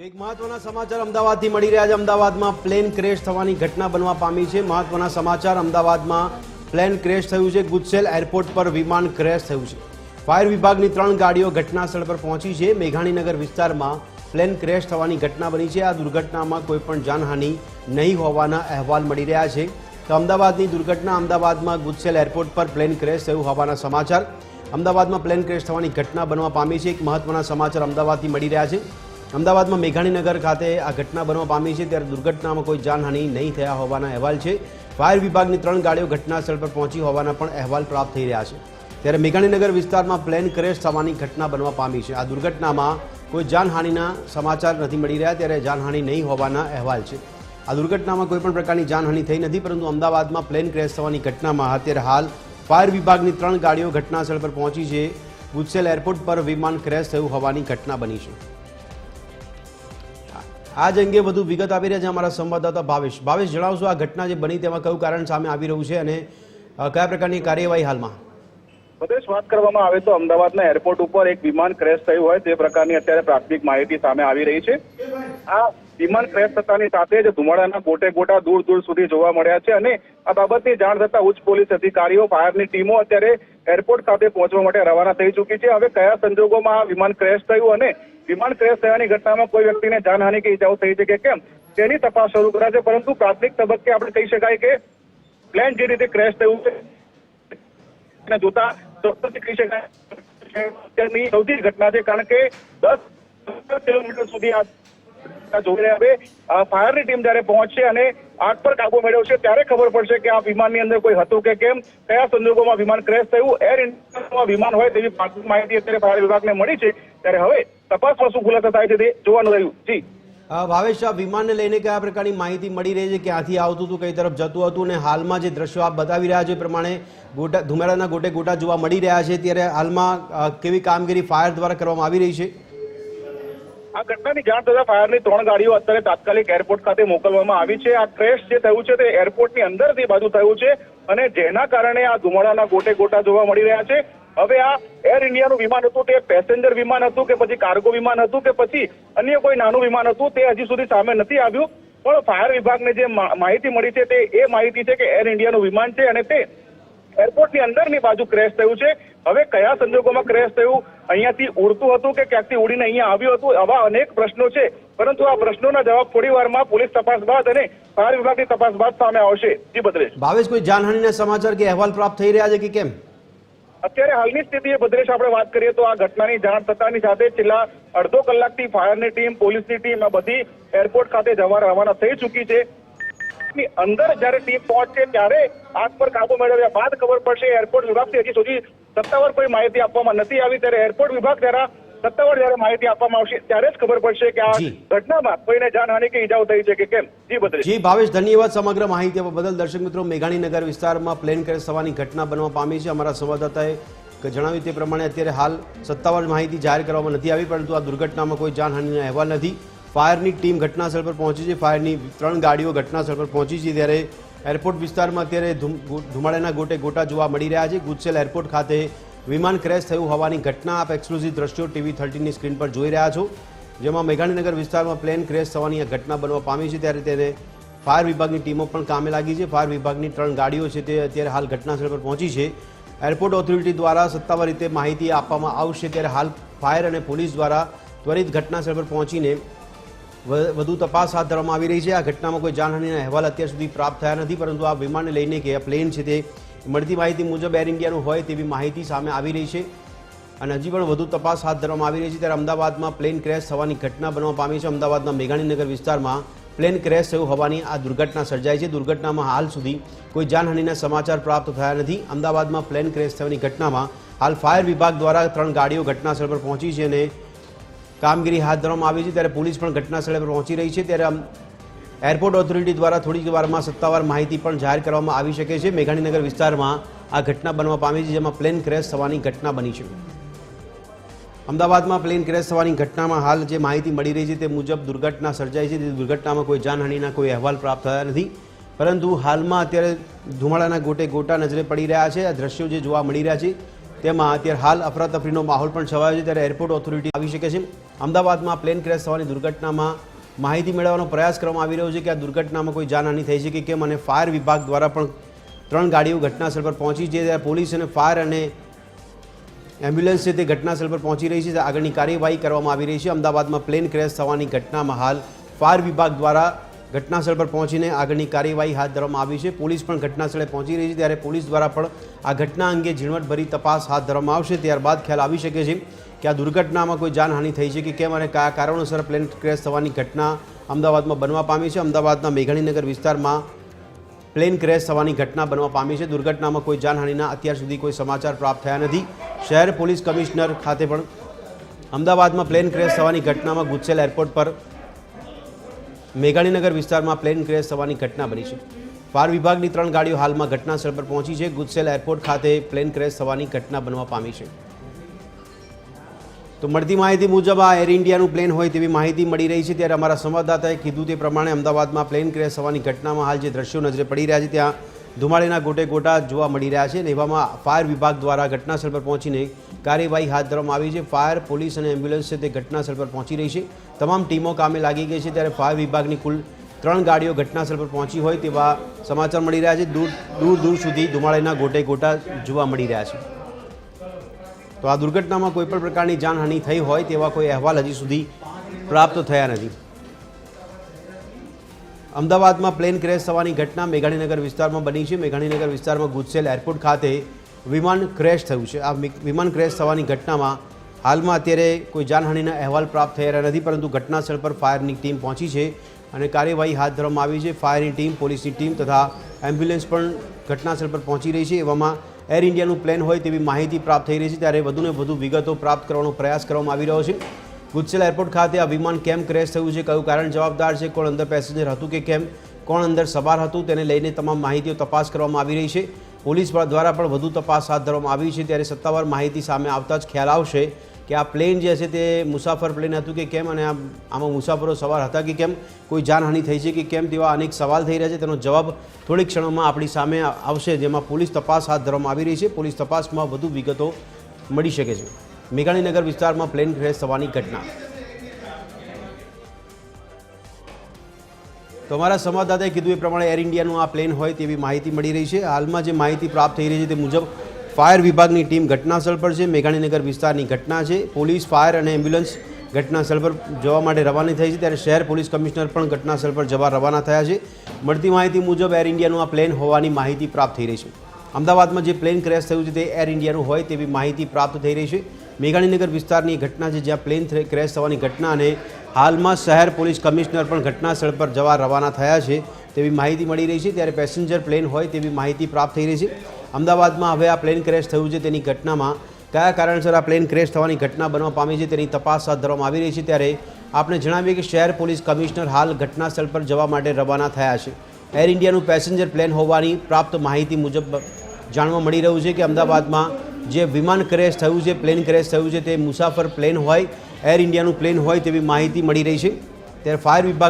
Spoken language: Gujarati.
એક મહત્વના સમાચાર અમદાવાદથી મળી રહ્યા છે। અમદાવાદમાં પ્લેન ક્રેશ થવાની ઘટના બનવા પામી છે। મહત્વના સમાચાર અમદાવાદમાં પ્લેન ક્રેશ થયું છે। ગુજસેલ એરપોર્ટ પર વિમાન ક્રેશ થયું છે। ફાયર વિભાગની 3 ગાડીઓ ઘટનાસ્થળ પર પહોંચી છે। મેઘાણીનગર વિસ્તારમાં પ્લેન ક્રેશ થવાની ઘટના બની છે। આ દુર્ઘટનામાં કોઈપણ જાનહાનિ નહીં હોવાના અહેવાલ મળી રહ્યા છે। તો અમદાવાદની દુર્ઘટના અમદાવાદમાં ગુજસેલ એરપોર્ટ પર પ્લેન ક્રેશ થયું હોવાના સમાચાર અમદાવાદમાં પ્લેન ક્રેશ થવાની ઘટના બનવા પામી છે। એક મહત્વના સમાચાર અમદાવાદથી મળી રહ્યા છે। અમદાવાદમાં મેઘાણીનગર ખાતે આ ઘટના બનવા પામી છે ત્યારે દુર્ઘટનામાં કોઈ જાનહાનિ નહીં થયા હોવાના અહેવાલ છે। ફાયર વિભાગની 3 ગાડીઓ ઘટનાસ્થળ પર પહોંચી હોવાના પણ અહેવાલ પ્રાપ્ત થઈ રહ્યા છે। ત્યારે મેઘાણીનગર વિસ્તારમાં પ્લેન ક્રેશ થવાની ઘટના બનવા પામી છે। આ દુર્ઘટનામાં કોઈ જાનહાનિના સમાચાર નથી મળી રહ્યા ત્યારે જાનહાનિ નહીં હોવાના અહેવાલ છે। આ દુર્ઘટનામાં કોઈપણ પ્રકારની જાનહાનિ થઈ નથી, પરંતુ અમદાવાદમાં પ્લેન ક્રેશ થવાની ઘટનામાં અત્યારે હાલ ફાયર વિભાગની 3 ગાડીઓ ઘટનાસ્થળ પર પહોંચી છે। ગુજસેલ એરપોર્ટ પર વિમાન ક્રેશ થયું હોવાની ઘટના બની છે। આજ અંગે વધુ વિગત આપી રહ્યા છે અમારા સંવાદદાતા ભાવેશ। ભાવેશ, જણાવશો આ ઘટના જે બની તેમાં કયું કારણ સામે આવી રહ્યું છે અને કયા પ્રકારની કાર્યવાહી હાલમાં? પ્રદેશ વાત કરવામાં આવે તો અમદાવાદના એરપોર્ટ ઉપર એક વિમાન ક્રેશ થયું હોય તે પ્રકારની અત્યારે પ્રાથમિક માહિતી સામે આવી રહી છે। આ વિમાન ક્રેશ થતાની સાથે જ ધુમાડાના ગોટે ગોટા દૂર દૂર સુધી જોવા મળ્યા છે અને આ બાબતની જાણ થતા ઉચ્ચ પોલીસ અધિકારીઓ, ફાયરની ટીમો અત્યારે એરપોર્ટ ખાતે પહોંચવા માટે રવાના થઈ ચૂકી છે। હવે કયા સંજોગોમાં આ વિમાન ક્રેશ થયું અને વિમાન ક્રેશ થયાની ઘટનામાં કોઈ વ્યક્તિને જાનહાનિ કે ઇજાઓ થઈ છે કે કેમ તેની તપાસ શરૂ કરાશે, પરંતુ પ્રાથમિક તબક્કે આપણે કહી શકાય કે પ્લેન જે રીતે ક્રેશ થયું છે જોતા ચોક્કસ કહી શકાય અત્યારની સૌથી ઘટના છે, કારણ કે 10 કિલોમીટર સુધી આ જોઈ રહ્યા। હવે ફાયરની ટીમ જયારે પહોંચશે અને આગ પર કાબુ મેળવશે ત્યારે ખબર પડશે કે આ વિમાનની અંદર કોઈ હતું કે કેમ, કયા સંજોગોમાં વિમાન ક્રેશ થયું। એર ઇન્ડિયાનું વિમાન હોય તેવી પ્રાથમિક માહિતી અત્યારે ફાયર વિભાગને મળી છે, ત્યારે હવે તપાસમાં શું ખુલાસો થાય છે તે જોવાનું રહ્યું। જી ભાવેશ, આ વિમાનને લઈને કયા પ્રકારની માહિતી મળી રહી છે? ક્યાંથી આવતું હતું, કઈ તરફ જતું હતું, અને હાલમાં જે દ્રશ્યો આપ બતાવી રહ્યા છો એ પ્રમાણે ધુમાડાના ગોટે ગોટા જોવા મળી રહ્યા છે, ત્યારે હાલમાં કેવી કામગીરી ફાયર દ્વારા કરવામાં આવી રહી છે? આ ઘટનાની જાણ થતા ફાયરની 3 ગાડીઓ અત્યારે તાત્કાલિક એરપોર્ટ ખાતે મોકલવામાં આવી છે। આ ક્રેશ જે થયું છે તે એરપોર્ટની અંદરથી બાજુ થયું છે અને જેના કારણે આ ધુમાડાના ગોટે ગોટા જોવા મળી રહ્યા છે। હવે આ એર ઇન્ડિયાનું વિમાન હતું તે પેસેન્જર વિમાન હતું કે પછી કાર્ગો વિમાન હતું કે પછી અન્ય કોઈ નાનું વિમાન હતું તે હજી સુધી સામે નથી આવ્યું, પણ ફાયર વિભાગને જે માહિતી મળી છે તે એ માહિતી છે કે એર ઇન્ડિયાનું વિમાન છે અને તે એરપોર્ટની અંદરની બાજુ ક્રેશ થયું છે। હવે કયા સંજોગોમાં ક્રેશ થયું, અહીંયાથી ઉડતું હતું કે ક્યાંકથી ઉડીને અહીંયા આવ્યું હતું, આવા અનેક પ્રશ્નો છે, પરંતુ આ પ્રશ્નોના જવાબ થોડી વારમાં પોલીસ તપાસ બાદ અને ફાયર વિભાગની તપાસ બાદ સામે આવશે। જી ભદ્રેશ। ભાવેશ, કોઈ જાનહાનિના સમાચાર કે અહેવાલ પ્રાપ્ત થઈ રહ્યા છે કે કેમ? અત્યારે હાલની સ્થિતિએ ભદ્રેશ આપણે વાત કરીએ તો આ ઘટનાની જાણ થતાની સાથે છેલ્લા અડધો કલાકથી ફાયરની ટીમ, પોલીસની ટીમ આ બધી એરપોર્ટ ખાતે રવાના થઈ ચૂકી છે। અંદર જયારે ટીમ પહોંચશે ત્યારે આગ પર કાબુ મેળવ્યા બાદ ખબર પડશે। એરપોર્ટ વિભાગથી હજી સુધી સત્તાવાર કોઈ માહિતી આપવામાં નથી આવી, ત્યારે એરપોર્ટ વિભાગ દ્વારા સત્તાવાર જયારે માહિતી આપવામાં આવશે ત્યારે જ ખબર પડશે કે આ ઘટનામાં કોઈને જાનહાનિ કે ઇજાઓ થઈ છે કે કેમ। જી ભદ્રેશ। જી ભાવેશ, ધન્યવાદ સમગ્ર માહિતી આપવા બદલ। દર્શક મિત્રો, મેઘાણીનગર વિસ્તારમાં પ્લેન ક્રેશ થવાની ઘટના બનવા પામી છે। અમારા સંવાદદાતાએ જણાવ્યું તે પ્રમાણે અત્યારે હાલ સત્તાવાર માહિતી જાહેર કરવામાં નથી આવી, પરંતુ આ દુર્ઘટનામાં કોઈ જાનહાનિના અહેવાલ નથી। ફાયરની ટીમ ઘટનાસ્થળ પર પહોંચી છે, ફાયરની 3 ગાડીઓ ઘટનાસ્થળ પર પહોંચી છે, ત્યારે એરપોર્ટ વિસ્તારમાં અત્યારે ધુમાડાના ગોટે ગોટા જોવા મળી રહ્યા છે। ગુજસેલ એરપોર્ટ ખાતે વિમાન ક્રેશ થયું હોવાની ઘટના આપ એક્સક્લુઝિવ દ્રશ્યો TV 13ની સ્ક્રીન પર જોઈ રહ્યા છો, જેમાં મેઘાણીનગર વિસ્તારમાં પ્લેન ક્રેશ થવાની આ ઘટના બનવા પામી છે, ત્યારે તેને ફાયર વિભાગની ટીમો પણ કામે લાગી છે। ફાયર વિભાગની 3 ગાડીઓ છે તે અત્યારે હાલ ઘટનાસ્થળ પર પહોંચી છે। એરપોર્ટ ઓથોરિટી દ્વારા સત્તાવાર રીતે માહિતી આપવામાં આવશે, ત્યારે હાલ ફાયર અને પોલીસ દ્વારા ત્વરિત ઘટનાસ્થળ પર પહોંચીને વધુ તપાસ હાથ ધરવામાં આવી રહી છે। આ ઘટનામાં કોઈ જાનહાનિના અહેવાલ અત્યાર સુધી પ્રાપ્ત થયા નથી, પરંતુ આ વિમાનને લઈને કે આ પ્લેન છે તે મળતી માહિતી મુજબ એર ઇન્ડિયાનું હોય તેવી માહિતી સામે આવી રહી છે અને હજી પણ વધુ તપાસ હાથ ધરવામાં આવી રહી છે। ત્યારે અમદાવાદમાં પ્લેન ક્રેશ થવાની ઘટના બનવા પામી છે। અમદાવાદના મેઘાણીનગર વિસ્તારમાં પ્લેન ક્રેશ થયું હોવાની આ દુર્ઘટના સર્જાઈ છે। દુર્ઘટનામાં હાલ સુધી કોઈ જાનહાનિના સમાચાર પ્રાપ્ત થયા નથી। અમદાવાદમાં પ્લેન ક્રેશ થવાની ઘટનામાં હાલ ફાયર વિભાગ દ્વારા 3 ગાડીઓ ઘટનાસ્થળ પર પહોંચી છે અને કામગીરી હાથ ધરવામાં આવી છે, ત્યારે પોલીસ પણ ઘટનાસ્થળે પર પહોંચી રહી છે। ત્યારે એરપોર્ટ ઓથોરિટી દ્વારા થોડીક વારમાં સત્તાવાર માહિતી પણ જાહેર કરવામાં આવી શકે છે। મેઘાણીનગર વિસ્તારમાં આ ઘટના બનવા પામી છે, જેમાં પ્લેન ક્રેશ થવાની ઘટના બની છે। અમદાવાદમાં પ્લેન ક્રેશ થવાની ઘટનામાં હાલ જે માહિતી મળી રહી છે તે મુજબ દુર્ઘટના સર્જાઈ છે। તે દુર્ઘટનામાં કોઈ જાનહાનિના કોઈ અહેવાલ પ્રાપ્ત થયા નથી, પરંતુ હાલમાં અત્યારે ધુમાડાના ગોટે ગોટા નજરે પડી રહ્યા છે। આ દ્રશ્યો જે જોવા મળી રહ્યા છે તેમાં અત્યારે હાલ અફરાતફરીનો માહોલ પણ છવાયો છે, ત્યારે એરપોર્ટ ઓથોરિટી આવી શકે છે। અમદાવાદમાં પ્લેન ક્રેશ થવાની દુર્ઘટનામાં માહિતી મેળવવાનો પ્રયાસ કરવામાં આવી રહ્યો છે કે આ દુર્ઘટનામાં કોઈ જાનહાનિ થઈ છે કે કેમ, અને ફાયર વિભાગ દ્વારા પણ 3 ગાડીઓ ઘટનાસ્થળ પર પહોંચી છે. ત્યારે પોલીસ અને ફાયર અને એમ્બ્યુલન્સ છે તે ઘટનાસ્થળ પર પહોંચી રહી છે. આગળની કાર્યવાહી કરવામાં આવી રહી છે. અમદાવાદમાં પ્લેન ક્રેશ થવાની ઘટનામાં હાલ ફાયર વિભાગ દ્વારા ઘટનાસ્થળ પર પહોંચીને આગળની કાર્યવાહી હાથ ધરવામાં આવી છે. પોલીસ પણ ઘટનાસ્થળે પહોંચી રહી છે. ત્યારે પોલીસ દ્વારા પણ આ ઘટના અંગે ઝીણવટભરી તપાસ હાથ ધરવામાં આવશે. ત્યારબાદ ખ્યાલ આવી શકે છે કે આ દુર્ઘટનામાં કોઈ જાનહાનિ થઈ છે કે કેમ, અને કયા કારણોસર પ્લેન ક્રેશ થવાની ઘટના અમદાવાદમાં બનવા પામી છે. અમદાવાદના મેઘાણીનગર વિસ્તારમાં પ્લેન ક્રેશ થવાની ઘટના બનવા પામી છે. દુર્ઘટનામાં કોઈ જાનહાનિના અત્યાર સુધી કોઈ સમાચાર પ્રાપ્ત થયા નથી. શહેર પોલીસ કમિશનર ખાતે પણ અમદાવાદમાં પ્લેન ક્રેશ થવાની ઘટનામાં ગુજસેલ એરપોર્ટ પર મેઘાણીનગર વિસ્તારમાં પ્લેન ક્રેશ થવાની ઘટના બની છે. ફાયર વિભાગની 3 ગાડીઓ હાલમાં ઘટનાસ્થળ પર પહોંચી છે. ગુજસેલ એરપોર્ટ ખાતે પ્લેન ક્રેશ થવાની ઘટના બનવા પામી છે. તો મળતી માહિતી મુજબ આ એર ઇન્ડિયાનું પ્લેન હોય તેવી માહિતી મળી રહી છે. ત્યારે અમારા સંવાદદાતાએ કીધું તે પ્રમાણે અમદાવાદમાં પ્લેન ક્રેશ થવાની ઘટનામાં હાલ જે દ્રશ્યો નજરે પડી રહ્યા છે ત્યાં ધુમાડાના ગોટે ગોટા જોવા મળી રહ્યા છે. અને એવામાં ફાયર વિભાગ દ્વારા ઘટનાસ્થળ પર પહોંચીને કાર્યવાહી હાથ ધરવામાં આવી છે. ફાયર, પોલીસ અને એમ્બ્યુલન્સ છે તે ઘટનાસ્થળ પર પહોંચી રહી છે. તમામ ટીમો કામે લાગી ગઈ છે. ત્યારે ફાયર વિભાગની કુલ 3 ગાડીઓ ઘટનાસ્થળ પર પહોંચી હોય તેવા સમાચાર મળી રહ્યા છે. દૂર સુધી ધુમાડાના ગોટે ગોટા જોવા મળી રહ્યા છે. તો આ દુર્ઘટનામાં કોઈ પણ પ્રકારની જાનહાનિ થઈ હોય તેવા કોઈ અહેવાલ હજી સુધી પ્રાપ્ત થયા નથી. અમદાવાદમાં પ્લેન ક્રેશ થવાની ઘટના મેઘાણીનગર વિસ્તારમાં બની છે. મેઘાણીનગર વિસ્તારમાં ગુજસેલ એરપોર્ટ ખાતે વિમાન ક્રેશ થયું છે. આ વિમાન ક્રેશ થવાની ઘટનામાં હાલમાં અત્યારે કોઈ જાનહાનિના અહેવાલ પ્રાપ્ત થયા નથી, પરંતુ ઘટનાસ્થળ પર ફાયરની ટીમ પહોંચી છે અને કાર્યવાહી હાથ ધરવામાં આવી છે. ફાયરની ટીમ, પોલીસની ટીમ તથા એમ્બ્યુલન્સ પણ ઘટનાસ્થળ પર પહોંચી રહી છે. એવામાં એર ઇન્ડિયાનું પ્લેન હોય તેવી માહિતી પ્રાપ્ત થઈ રહી છે. ત્યારે વધુને વધુ વિગતો પ્રાપ્ત કરવાનો પ્રયાસ કરવામાં આવી રહ્યો છે. ગુજસેલ એરપોર્ટ ખાતે આ વિમાન કેમ ક્રેશ થયું છે, કયું કારણ જવાબદાર છે, કોણ અંદર પેસેન્જર હતું કે કેમ, કોણ અંદર સવાર હતું, તેને લઈને તમામ માહિતીઓ તપાસ કરવામાં આવી રહી છે. પોલીસ દ્વારા પણ વધુ તપાસ હાથ ધરવામાં આવી છે. ત્યારે સત્તાવાર માહિતી સામે આવતા જ ખ્યાલ આવશે કે આ પ્લેન જે છે તે મુસાફર પ્લેન હતું કે કેમ, અને આમાં મુસાફરો સવાર હતા કે કેમ, કોઈ જાનહાનિ થઈ છે કે કેમ, તેવા અનેક સવાલ થઈ રહ્યા છે. તેનો જવાબ થોડીક ક્ષણોમાં આપણી સામે આવશે, જેમાં પોલીસ તપાસ હાથ ધરવામાં આવી રહી છે. પોલીસ તપાસમાં વધુ વિગતો મળી શકે છે. મેઘાણીનગર વિસ્તારમાં પ્લેન ક્રેશ થવાની ઘટના. તો અમારા સંવાદદાતાએ કીધું એ પ્રમાણે એર ઇન્ડિયાનું આ પ્લેન હોય તેવી માહિતી મળી રહી છે. હાલમાં જે માહિતી પ્રાપ્ત થઈ રહી છે તે મુજબ ફાયર વિભાગની ટીમ ઘટનાસ્થળ પર છે. મેઘાણીનગર વિસ્તારની ઘટના છે. પોલીસ, ફાયર અને એમ્બ્યુલન્સ ઘટનાસ્થળ પર જવા માટે રવાની થઈ છે. ત્યારે શહેર પોલીસ કમિશનર પણ ઘટનાસ્થળ પર જવા રવાના થયા છે. મળતી માહિતી મુજબ એર ઇન્ડિયાનું આ પ્લેન હોવાની માહિતી પ્રાપ્ત થઈ રહી છે. અમદાવાદમાં જે પ્લેન ક્રેશ થયું છે તે એર ઇન્ડિયાનું હોય તેવી માહિતી પ્રાપ્ત થઈ રહી છે. મેઘાણીનગર વિસ્તારની ઘટના છે જ્યાં પ્લેન ક્રેશ થવાની ઘટના, અને હાલમાં શહેર પોલીસ કમિશનર પણ ઘટનાસ્થળ પર જવા રવાના થયા છે તેવી માહિતી મળી રહી છે. ત્યારે પેસેન્જર પ્લેન હોય તેવી માહિતી પ્રાપ્ત થઈ રહી છે. અમદાવાદમાં હવે આ પ્લેન ક્રેશ થયું છે તેની ઘટનામાં કયા કારણસર આ પ્લેન ક્રેશ થવાની ઘટના બનવા પામી છે તેની તપાસ હાથ ધરવામાં આવી રહી છે. ત્યારે આપણે જણાવીએ કે શહેર પોલીસ કમિશનર હાલ ઘટનાસ્થળ પર જવા માટે રવાના થયા છે. એર ઇન્ડિયાનું પેસેન્જર પ્લેન હોવાની પ્રાપ્ત માહિતી મુજબ જાણવા મળી રહ્યું છે કે અમદાવાદમાં જે વિમાન ક્રેશ થયું છે, પ્લેન ક્રેશ થયું છે તે મુસાફર પ્લેન હોય, એર ઇન્ડિયાનું પ્લેન હોય તેવી માહિતી મળી રહી છે. ત્યારે ફાયર વિભાગ